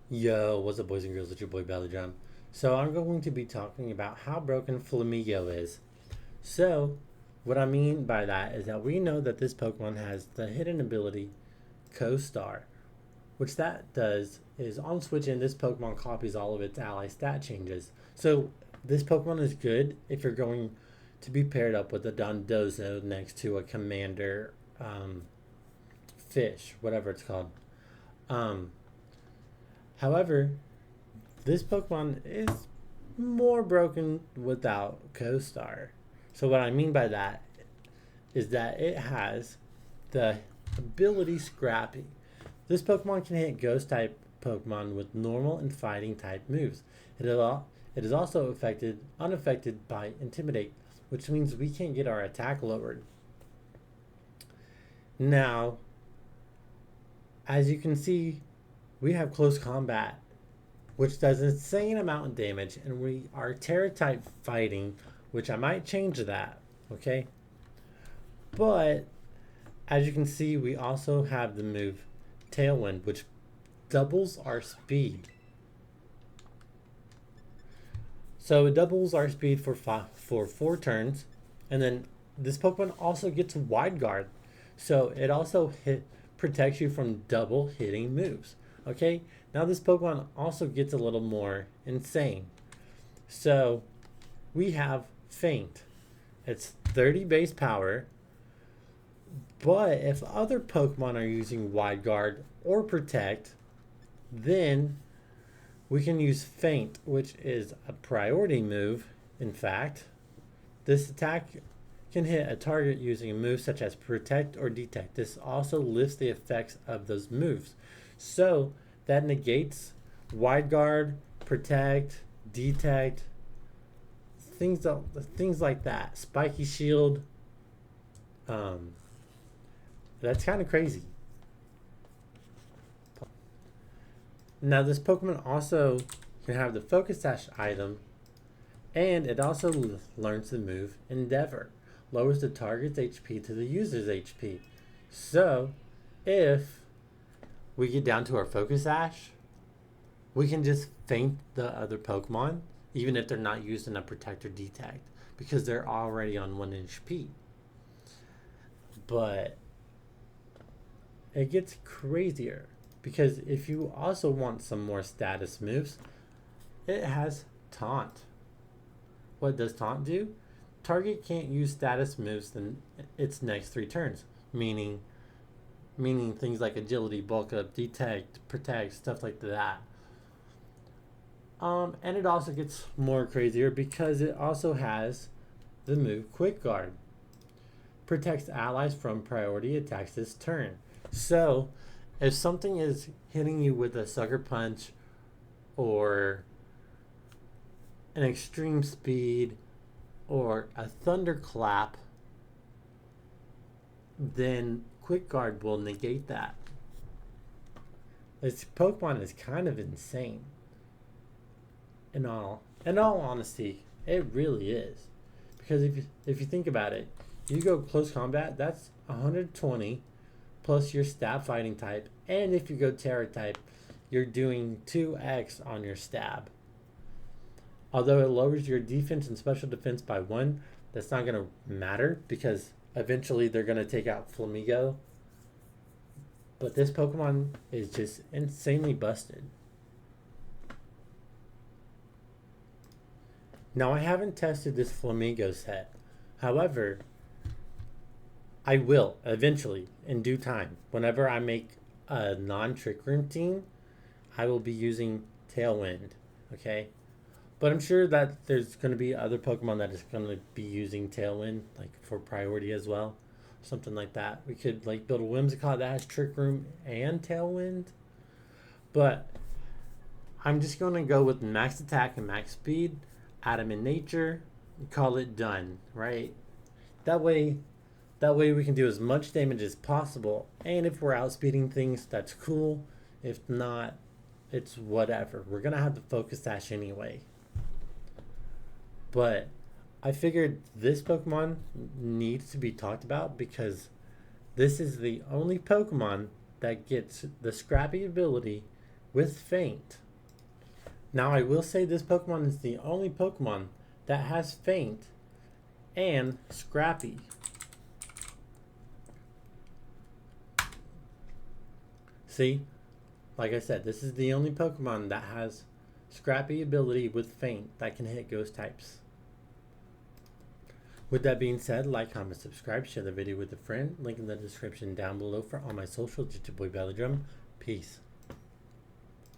Yo, what's up, boys and girls? It's your boy BellyDrum. So I'm going to be talking about how broken Flamigo is. So, what I mean by that is that we know that this Pokemon has the hidden ability Co-Star, which that does is on switching, this Pokemon copies all of its ally stat changes. So this Pokemon is good if you're going to be paired up with a Dondozo next to a Commander fish, whatever it's called. Um, However, this Pokemon is more broken without Co-Star. So what I mean by that is that it has the ability Scrappy. This Pokemon can hit Ghost type Pokemon with normal and fighting type moves. It is also unaffected by Intimidate, which means we can't get our attack lowered. Now, as you can see, we have close combat, which does an insane amount of damage, and we are Terra type fighting, which I might change that, okay? But as you can see, we also have the move Tailwind, which doubles our speed. So it doubles our speed for 4 turns, and then this Pokemon also gets Wide Guard, so it also protects you from double hitting moves. Okay, now this Pokemon also gets a little more insane. So we have Faint. It's 30 base power, but if other Pokemon are using Wide Guard or Protect, then we can use Faint, which is a priority move. In fact, this attack can hit a target using a move such as Protect or Detect. This also lifts the effects of those moves. So that negates Wide Guard, Protect, Detect, things like that. Spiky Shield. That's kind of crazy. Now this Pokemon also can have the Focus Sash item, and it also learns the move Endeavor. Lowers the target's HP to the user's HP. So, if we get down to our Focus Sash, we can just faint the other Pokemon, even if they're not used in a Protect or Detect, because they're already on 1 HP. But it gets crazier, because if you also want some more status moves, it has Taunt. What does Taunt do? Target can't use status moves in its next 3 turns, meaning things like agility, bulk up, detect, protect, stuff like that. And it also gets more crazier because it also has the move Quick Guard. Protects allies from priority attacks this turn. So, if something is hitting you with a Sucker Punch or an Extreme Speed or a Thunderclap, then Quick Guard will negate that. This Pokemon is kind of insane. In all honesty, it really is. Because if you think about it, you go close combat, that's 120 plus your stab fighting type, and if you go Terra type, you're doing 2x on your stab. Although it lowers your defense and special defense by 1, that's not going to matter because eventually they're going to take out Flamigo. But this Pokemon is just insanely busted. Now, I haven't tested this Flamigo set. However, I will eventually, in due time. Whenever I make a non-Trick Room team, I will be using Tailwind. Okay? But I'm sure that there's going to be other Pokemon that is going to be using Tailwind, like for priority as well. Something like that. We could like build a Whimsicott that has Trick Room and Tailwind. But I'm just going to go with max attack and max speed, add them in nature, and call it done, right? That way we can do as much damage as possible. And if we're outspeeding things, that's cool. If not, it's whatever. We're going to have the Focus Sash anyway. But I figured this Pokemon needs to be talked about because this is the only Pokemon that gets the Scrappy ability with Faint. Now I will say this Pokemon is the only Pokemon that has Faint and Scrappy. See, like I said, this is the only Pokemon that has Scrappy ability with Faint that can hit ghost types. With that being said, like, comment, subscribe, share the video with a friend. Link in the description down below for all my socials. It's your boy BellyDrum. Peace.